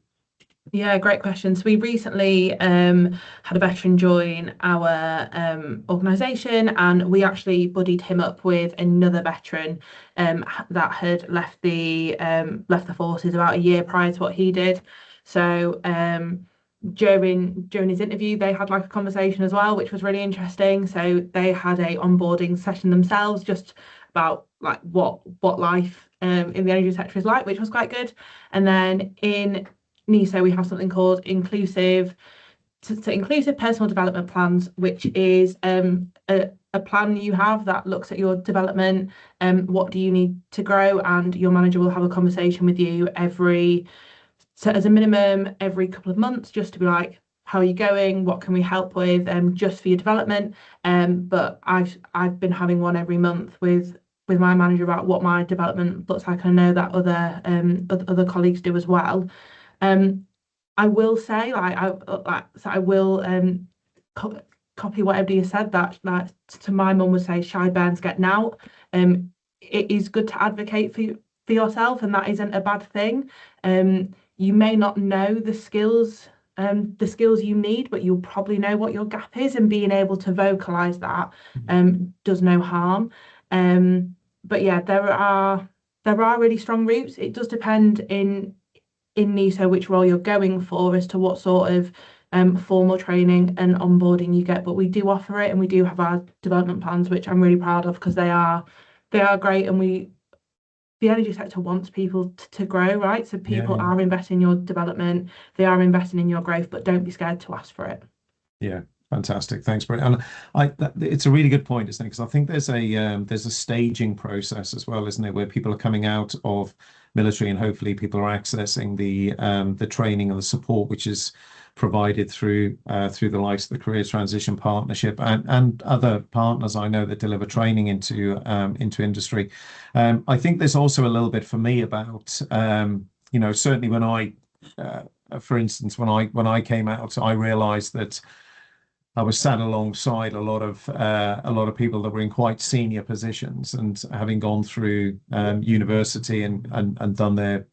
Yeah, great question. So we recently had a veteran join our organisation, and we actually buddied him up with another veteran that had left the forces about a year prior to what he did. So during his interview, they had like a conversation as well, which was really interesting. So they had a onboarding session themselves, just about like what life in the energy sector is like, which was quite good. And then in NISO, we have something called inclusive personal development plans, which is a plan you have that looks at your development, what do you need to grow, and your manager will have a conversation with you as a minimum every couple of months, just to be like, how are you going? What can we help with? Just for your development. But I've been having one every month with my manager about what my development looks like. I know that other colleagues do as well. I will say, I will copy what everybody has said. That to my mum would say, "Shy bairns getting out." It is good to advocate for yourself, and that isn't a bad thing. You may not know the skills you need, but you'll probably know what your gap is, and being able to vocalize that does no harm. But yeah, there are really strong routes. It does depend in NISO which role you're going for as to what sort of formal training and onboarding you get, but we do offer it, and we do have our development plans, which I'm really proud of, because they are great, and the energy sector wants people to grow, right? So people are investing in your development, they are investing in your growth, but don't be scared to ask for it. Yeah, Fantastic. Thanks, Britt. And it's a really good point, isn't it? Because I think there's a staging process as well, isn't it, where people are coming out of military and hopefully people are accessing the training and the support which is provided through the likes of the Career Transition Partnership and other partners I know that deliver training into industry. I think there's also a little bit for me about certainly when for instance, when I came out, I realised that I was sat alongside a lot of people that were in quite senior positions, and having gone through university and done their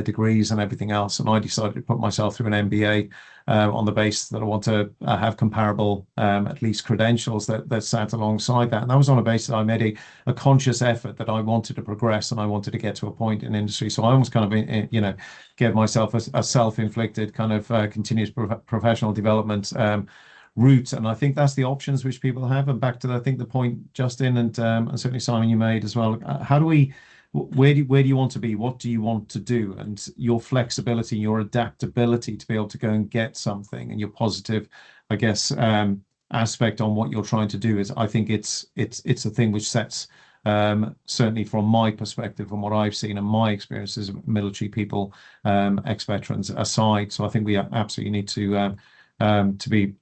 degrees and everything else, and I decided to put myself through an MBA on the basis that I want to have comparable, at least credentials that sat alongside that. And that was on a basis that I made a conscious effort that I wanted to progress and I wanted to get to a point in industry. So I almost kind of gave myself a self-inflicted kind of continuous professional development route, and I think that's the options which people have. And back to I think the point Justin and certainly Simon you made as well. Where do you want to be? What do you want to do? And your flexibility, your adaptability to be able to go and get something, and your positive, I guess, aspect on what you're trying to do is, I think it's a thing which sets certainly from my perspective, from what I've seen and my experiences of military people, ex-veterans aside. So I think we absolutely need to be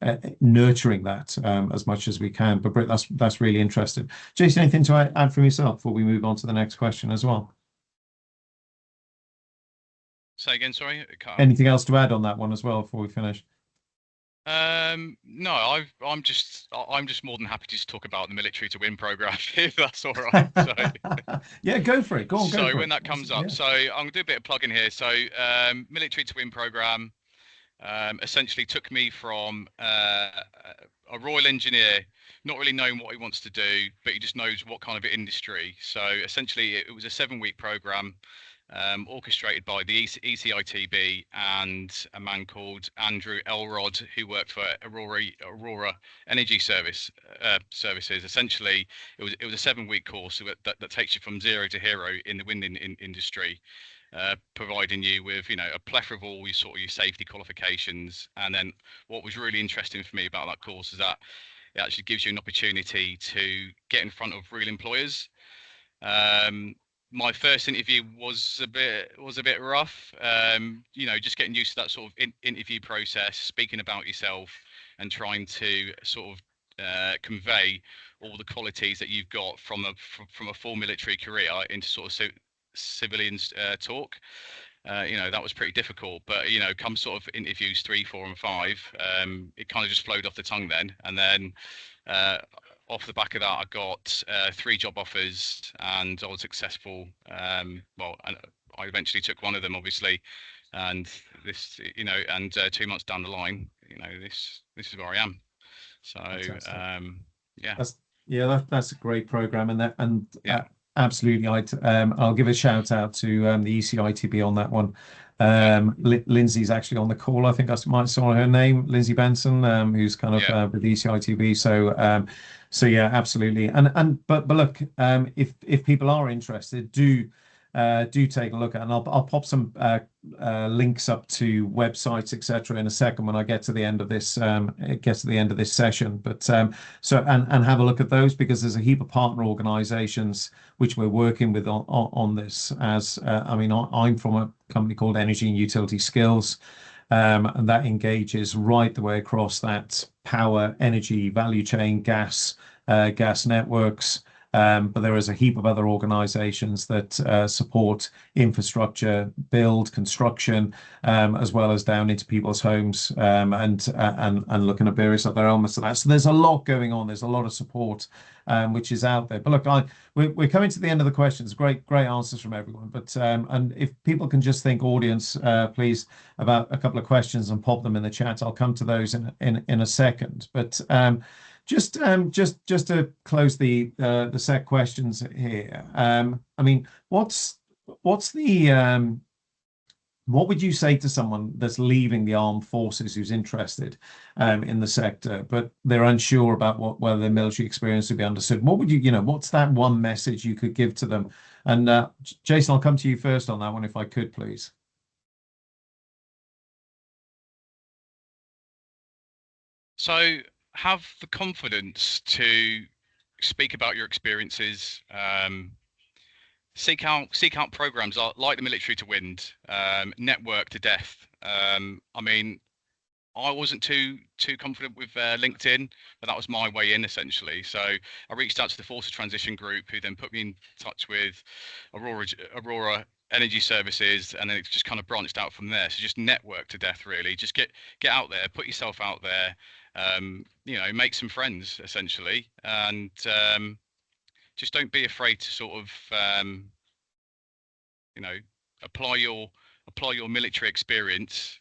nurturing that as much as we can. But Britt, that's really interesting. Jason, anything to add from yourself before we move on to the next question as well? Say again, sorry. Anything else to add on that one as well before we finish? No, I'm just more than happy to just talk about the Military to Win program, if that's all right. So, yeah, go for it. Go on. So when that comes up, so I'm gonna do a bit of plugging here. So Military to Win program essentially took me from a Royal Engineer, not really knowing what he wants to do, but he just knows what kind of industry. So essentially, it was a 7-week program orchestrated by the ECITB and a man called Andrew Elrod, who worked for Aurora Energy Services. Essentially, it was a 7-week course that takes you from zero to hero in the wind industry. Providing you with, a plethora of all your safety qualifications. And then what was really interesting for me about that course is that it actually gives you an opportunity to get in front of real employers. My first interview was a bit rough, just getting used to that sort of interview process, speaking about yourself and trying to sort of convey all the qualities that you've got from a full military career into sort of civilians talk. That was pretty difficult, but come sort of interviews 3, 4 and 5, it kind of just flowed off the tongue then. And then off the back of that, I got 3 job offers and I was successful. Well, and I eventually took one of them, obviously, and this 2 months down the line, this is where I am. So that's a great program, and absolutely. I'll give a shout out to the ECITB on that one. Lindsay's actually on the call. I think I might saw her name, Lindsay Benson, who's kind of with ECITB. So yeah, absolutely. But look, if people are interested, do take a look at, and I'll pop some links up to websites, etc. in a second when I get to the end of this session. But and have a look at those, because there's a heap of partner organisations which we're working with on this. As I'm from a company called Energy and Utility Skills, and that engages right the way across that power, energy value chain, gas networks. But there is a heap of other organisations that support infrastructure, build, construction, as well as down into people's homes, and looking at various other elements of that. So there's a lot going on. There's a lot of support which is out there. But look, we're coming to the end of the questions. Great answers from everyone. But and if people can just think, audience, please, about a couple of questions and pop them in the chat. I'll come to those in a second. But just to close the set questions here. What would you say to someone that's leaving the armed forces who's interested in the sector, but they're unsure about whether their military experience would be understood? What would what's that one message you could give to them? And Jason, I'll come to you first on that one, if I could, please. So have the confidence to speak about your experiences. Seek out programs like the Military to Wind, Network to Death. I mean, I wasn't too confident with LinkedIn, but that was my way in essentially. So I reached out to the Forces Transition Group, who then put me in touch with Aurora Energy Services, and then it's just kind of branched out from there. So just network to death, really. Just get out there, put yourself out there, make some friends essentially, and just don't be afraid to sort of apply your military experience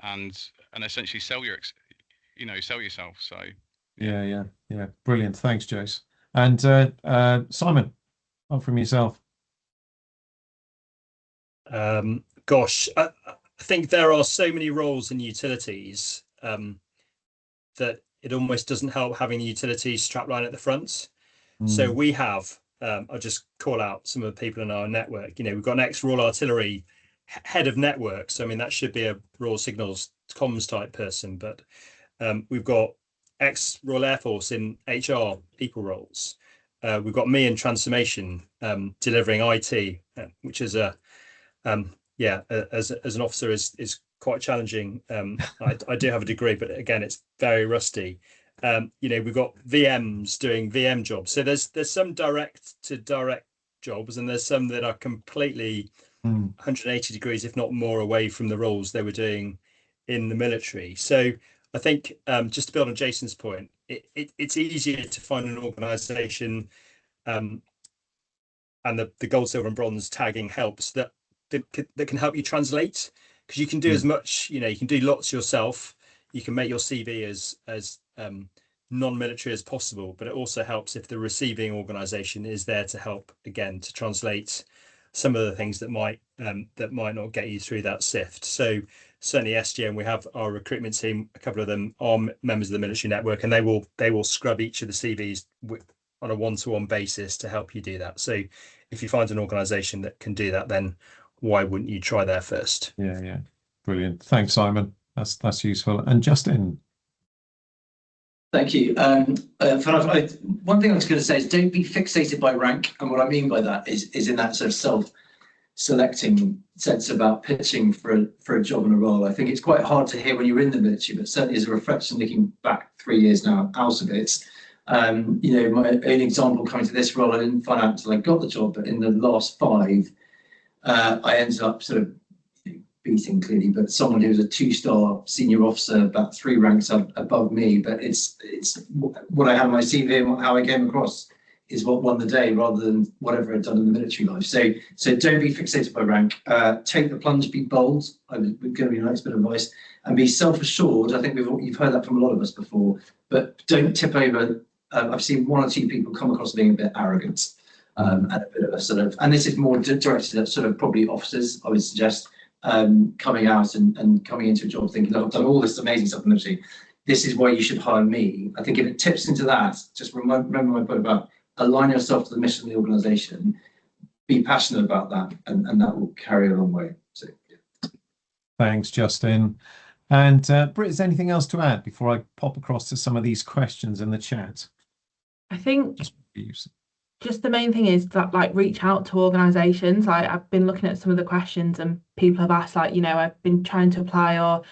and essentially sell yourself. So Yeah. Brilliant. Thanks, Jace. And Simon, on from yourself. Gosh, I think there are so many roles in utilities that it almost doesn't help having the utilities strapline at the front. So we have, I'll just call out some of the people in our network. We've got an ex-Royal Artillery head of network. So, I mean, that should be a Royal Signals comms type person, but we've got ex-Royal Air Force in HR people roles. We've got me in transformation, delivering IT, which is as an officer is quite challenging. I do have a degree, but again, it's very rusty. We've got VMs doing VM jobs. So there's some direct to direct jobs, and there's some that are completely 180 degrees, if not more, away from the roles they were doing in the military. So I think just to build on Jason's point, it's easier to find an organisation, and the gold, silver, and bronze tagging helps that can help you translate, because you can do as much. You can do lots yourself. You can make your CV as non-military as possible, but it also helps if the receiving organisation is there to help, again, to translate some of the things that might not get you through that sift. So certainly SGN, we have our recruitment team, a couple of them are members of the military network, and they will scrub each of the CVs on a one-to-one basis to help you do that. So if you find an organisation that can do that, then why wouldn't you try there first? Yeah. Brilliant. Thanks, Simon. That's useful. And Justin. Thank you. One thing I was going to say is don't be fixated by rank. And what I mean by that is in that sort of self-selecting sense about pitching for a job and a role. I think it's quite hard to hear when you're in the military, but certainly as a reflection looking back 3 years now out of it. My own example coming to this role, I didn't find out until I got the job, but in the last 5, I ended up sort of beating clearly, but someone who was a 2-star senior officer, about 3 ranks above me. But it's what I had on my CV and how I came across is what won the day, rather than whatever I'd done in the military life. So don't be fixated by rank. Take the plunge, be bold. I'm going to be a nice bit of advice, and be self-assured. I think you've heard that from a lot of us before, but don't tip over. I've seen 1 or 2 people come across being a bit arrogant, and a bit of a sort of, and this is more directed at sort of probably officers, I would suggest. Coming out and coming into a job thinking, I've done all this amazing stuff in the military, this is why you should hire me. I think if it tips into that, just remember my point about align yourself to the mission of the organisation, be passionate about that, and that will carry a long way. So, yeah. Thanks, Justin. And Britt, is there anything else to add before I pop across to some of these questions in the chat? I think just the main thing is that, like, reach out to organisations. Like, I've been looking at some of the questions and people have asked, like, I've been trying to apply, or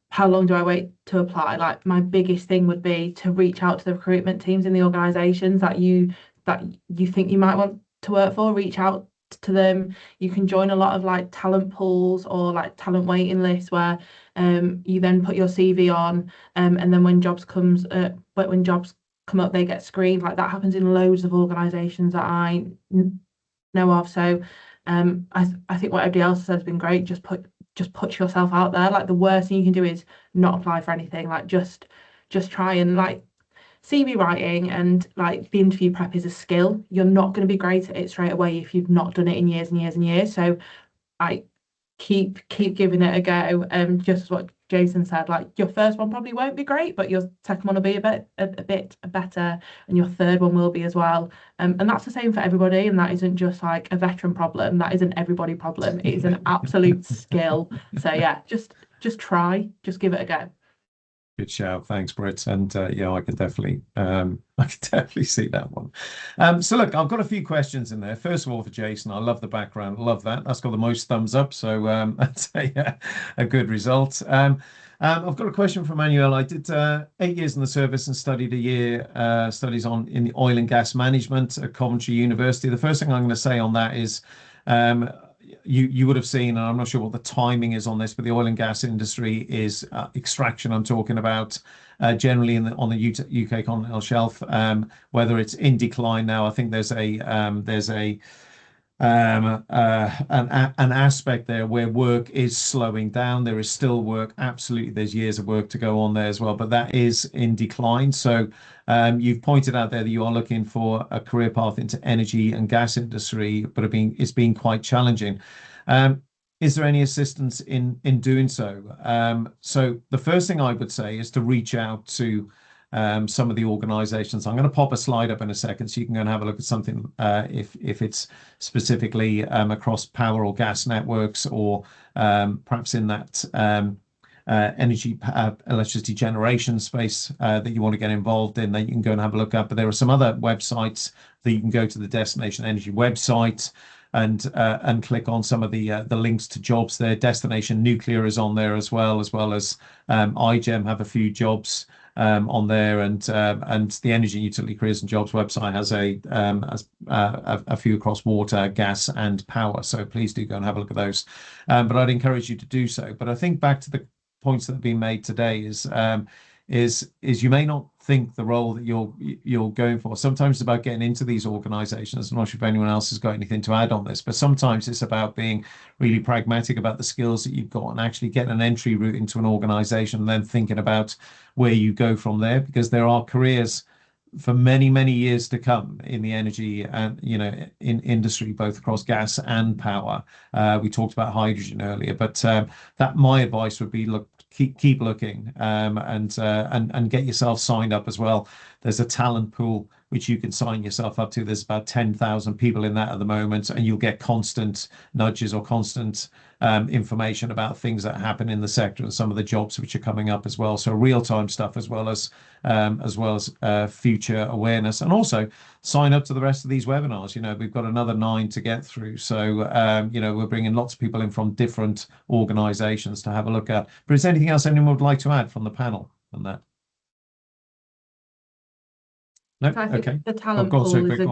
how long do I wait to apply? Like, my biggest thing would be to reach out to the recruitment teams in the organisations that you think you might want to work for. Reach out to them. You can join a lot of like talent pools or like talent waiting lists where you then put your CV on, and then when jobs come up, they get screened. Like, that happens in loads of organisations that I know of. So I think what everybody else said has been great. Just put yourself out there. Like, the worst thing you can do is not apply for anything. Like, just try, and like, CV writing and like the interview prep is a skill. You're not going to be great at it straight away if you've not done it in years and years and years. So I keep giving it a go. Just as what Jason said, like, your first one probably won't be great, but your second one will be a bit better, and your third one will be as well. And that's the same for everybody, and that isn't just like a veteran problem. That isn't everybody problem. It is an absolute skill. So yeah, just try, just give it a go. Good shout. Thanks, Britt. And yeah, I can definitely see that one. So look, I've got a few questions in there. First of all, for Jason, I love the background. Love that. That's got the most thumbs up. So that's a good result. I've got a question from Manuel. I did 8 years in the service and studied a year studies in the oil and gas management at Coventry University. The first thing I'm going to say on that is you would have seen, and I'm not sure what the timing is on this, but the oil and gas industry is extraction. I'm talking about generally on the UK continental shelf, whether it's in decline now. I think there's an aspect there where work is slowing down. There is still work. Absolutely, there's years of work to go on there as well, but that is in decline. So you've pointed out there that you are looking for a career path into energy and gas industry, but it's been quite challenging. Is there any assistance in doing so? So the first thing I would say is to reach out to some of the organizations. I'm going to pop a slide up in a second so you can go and have a look at something if it's specifically across power or gas networks, or perhaps in that electricity generation space that you want to get involved in, that you can go and have a look at. But there are some other websites that you can go to the Destination Energy website and click on some of the links to jobs there. Destination Nuclear is on there as well as iGEM have a few jobs on there, and the Energy and Utility Careers and Jobs website has a few across water, gas, and power. So please do go and have a look at those. But I'd encourage you to do so. But I think back to the points that have been made today is you may not think the role that you're going for. Sometimes it's about getting into these organizations. I'm not sure if anyone else has got anything to add on this, but sometimes it's about being really pragmatic about the skills that you've got and actually getting an entry route into an organization and then thinking about where you go from there, because there are careers for many, many years to come in the energy and in industry, both across gas and power. We talked about hydrogen earlier, but that my advice would be, look, keep looking and get yourself signed up as well. There's a talent pool which you can sign yourself up to. There's about 10,000 people in that at the moment, and you'll get constant nudges or constant information about things that happen in the sector and some of the jobs which are coming up as well. So real-time stuff as well as future awareness, and also sign up to the rest of these webinars. We've got another 9 to get through, so we're bringing lots of people in from different organizations to have a look at. But is there anything else anyone would like to add from the panel on that? No? I think Okay. the talent pool is a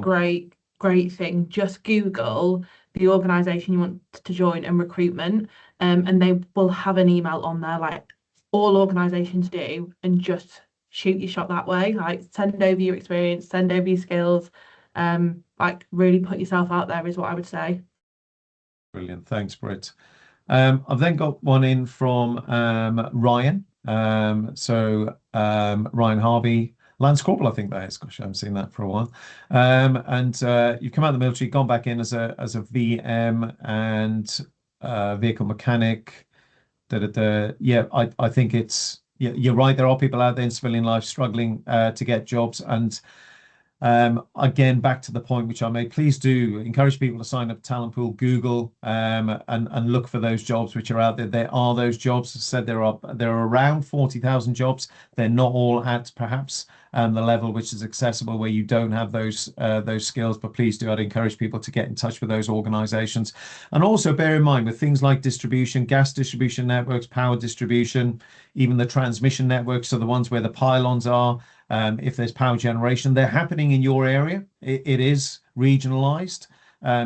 great thing. Just Google the organisation you want to join and recruitment, and they will have an email on there, like all organisations do, and just shoot your shot that way. Like, send over your experience, send over your skills, like really put yourself out there is what I would say. Brilliant. Thanks, Britt. I've then got one in from Ryan. Ryan Harvey, Lance Corporal, I think that is. Gosh, I haven't seen that for a while. And you've come out of the military, gone back in as a VM and vehicle mechanic. Yeah, I think you're right. There are people out there in civilian life struggling to get jobs. And again, back to the point which I made, please do encourage people to sign up Talent Pool, Google, and look for those jobs which are out there. There are those jobs. As I said, there are around 40,000 jobs. They're not all at perhaps the level which is accessible where you don't have those skills, but please do. I'd encourage people to get in touch with those organizations. And also bear in mind, with things like distribution, gas distribution networks, power distribution, even the transmission networks, so the ones where the pylons are, if there's power generation, they're happening in your area. It is regionalized.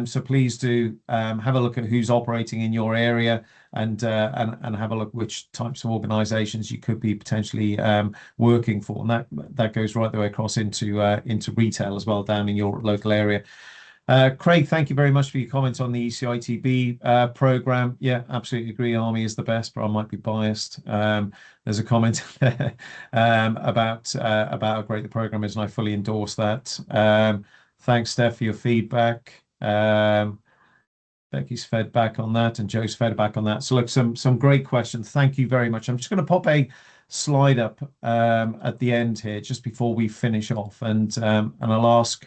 So please do have a look at who's operating in your area and have a look which types of organizations you could be potentially working for. And that goes right the way across into retail as well down in your local area. Craig, thank you very much for your comments on the ECITB program. Yeah, absolutely agree. Army is the best, but I might be biased. There's a comment there about how great the program is, and I fully endorse that. Thanks, Steph, for your feedback. Becky's fed back on that, and Joe's fed back on that. So look, some great questions. Thank you very much. I'm just going to pop a slide up at the end here, just before we finish off, and I'll ask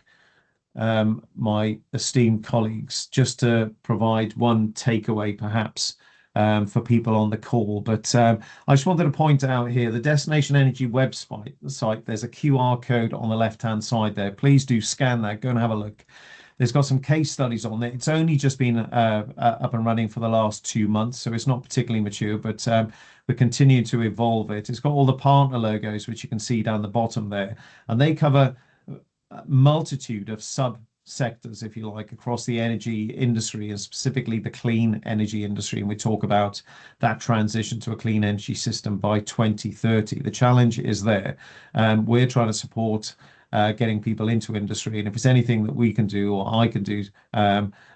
my esteemed colleagues just to provide one takeaway perhaps for people on the call. But I just wanted to point out here the Destination Energy website. There's a QR code on the left-hand side there. Please do scan that. Go and have a look. There's got some case studies on it. It's only just been up and running for the last 2 months, so it's not particularly mature, but we're continuing to evolve it. It's got all the partner logos, which you can see down the bottom there, and they cover a multitude of sub-sectors, if you like, across the energy industry, and specifically the clean energy industry. And we talk about that transition to a clean energy system by 2030. The challenge is there. We're trying to support getting people into industry, and if there's anything that we can do or I can do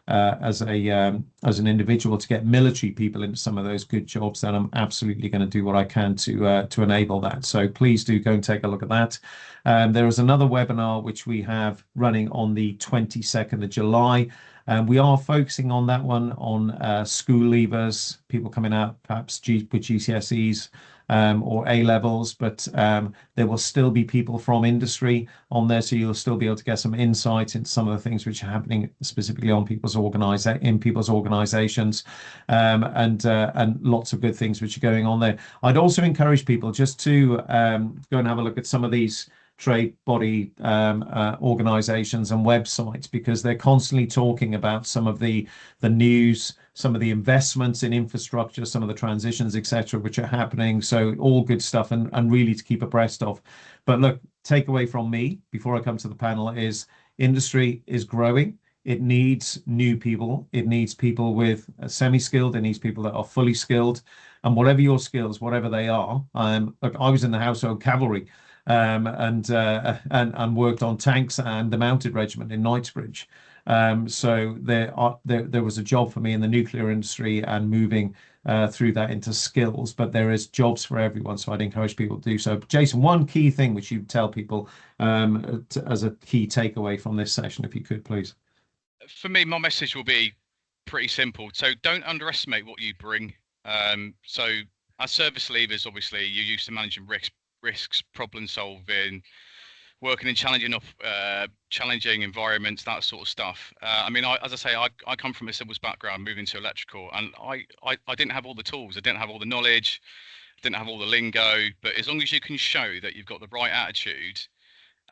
as an individual to get military people into some of those good jobs, then I'm absolutely going to do what I can to enable that. So please do go and take a look at that. There is another webinar which we have running on the 22nd of July. We are focusing on that one on school leavers, people coming out perhaps with GCSEs or A levels, but there will still be people from industry on there, so you'll still be able to get some insight into some of the things which are happening specifically on people's organizations, and lots of good things which are going on there. I'd also encourage people just to go and have a look at some of these trade body organizations and websites, because they're constantly talking about some of the news, some of the investments in infrastructure, some of the transitions, etc., which are happening. So all good stuff, and really to keep abreast of. But look, takeaway from me before I come to the panel is industry is growing. It needs new people. It needs people with semi-skilled. It needs people that are fully skilled. And whatever your skills, whatever they are, look, I was in the household cavalry, and worked on tanks and the mounted regiment in Knightsbridge. So there was a job for me in the nuclear industry and moving through that into skills, but there is jobs for everyone. So I'd encourage people to do so. Jason, one key thing which you tell people as a key takeaway from this session, if you could, please. For me, my message will be pretty simple. So don't underestimate what you bring. So as service leavers, obviously you're used to managing risks, problem solving, working in challenging environments, that sort of stuff. I mean, as I say, I come from a civils background, moving to electrical, and I didn't have all the tools, I didn't have all the knowledge, didn't have all the lingo, but as long as you can show that you've got the right attitude,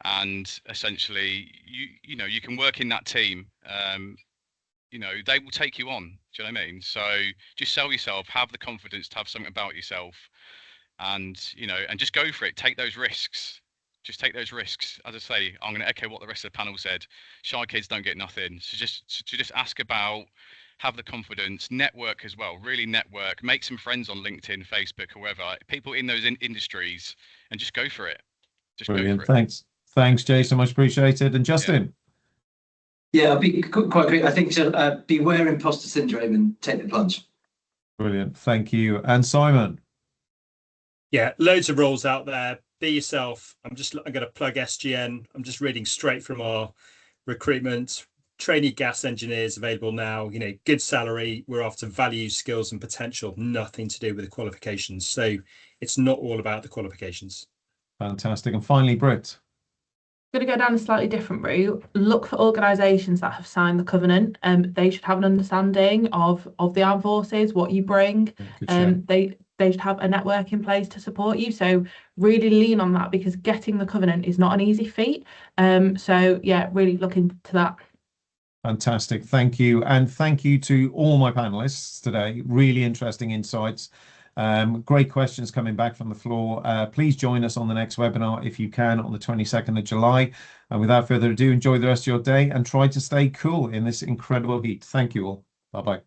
and essentially you can work in that team, they will take you on. Do you know what I mean? So just sell yourself, have the confidence to have something about yourself, and just go for it. Take those risks. Just take those risks. As I say, I'm going to echo what the rest of the panel said. Shy kids don't get nothing. So just ask about, have the confidence, network as well. Really network. Make some friends on LinkedIn, Facebook, whoever. People in those industries, and just go for it. Just Brilliant. Go for it. Thanks, Jason. Much appreciated. And Justin. Yeah, I'll be quite quick. I think beware imposter syndrome and take the plunge. Brilliant. Thank you. And Simon. Yeah, loads of roles out there. Be yourself. I'm going to plug SGN. I'm just reading straight from our recruitment. Trainee gas engineers available now. Good salary. We're after value, skills, and potential. Nothing to do with the qualifications. So it's not all about the qualifications. Fantastic. And finally, Britt. Going to go down a slightly different route. Look for organisations that have signed the covenant. They should have an understanding of the armed forces, what you bring. They should have a network in place to support you. So really lean on that, because getting the covenant is not an easy feat. So yeah, really look into that. Fantastic. Thank you. And thank you to all my panelists today. Really interesting insights. Great questions coming back from the floor. Please join us on the next webinar if you can on the 22nd of July. And without further ado, enjoy the rest of your day and try to stay cool in this incredible heat. Thank you all. Bye-bye.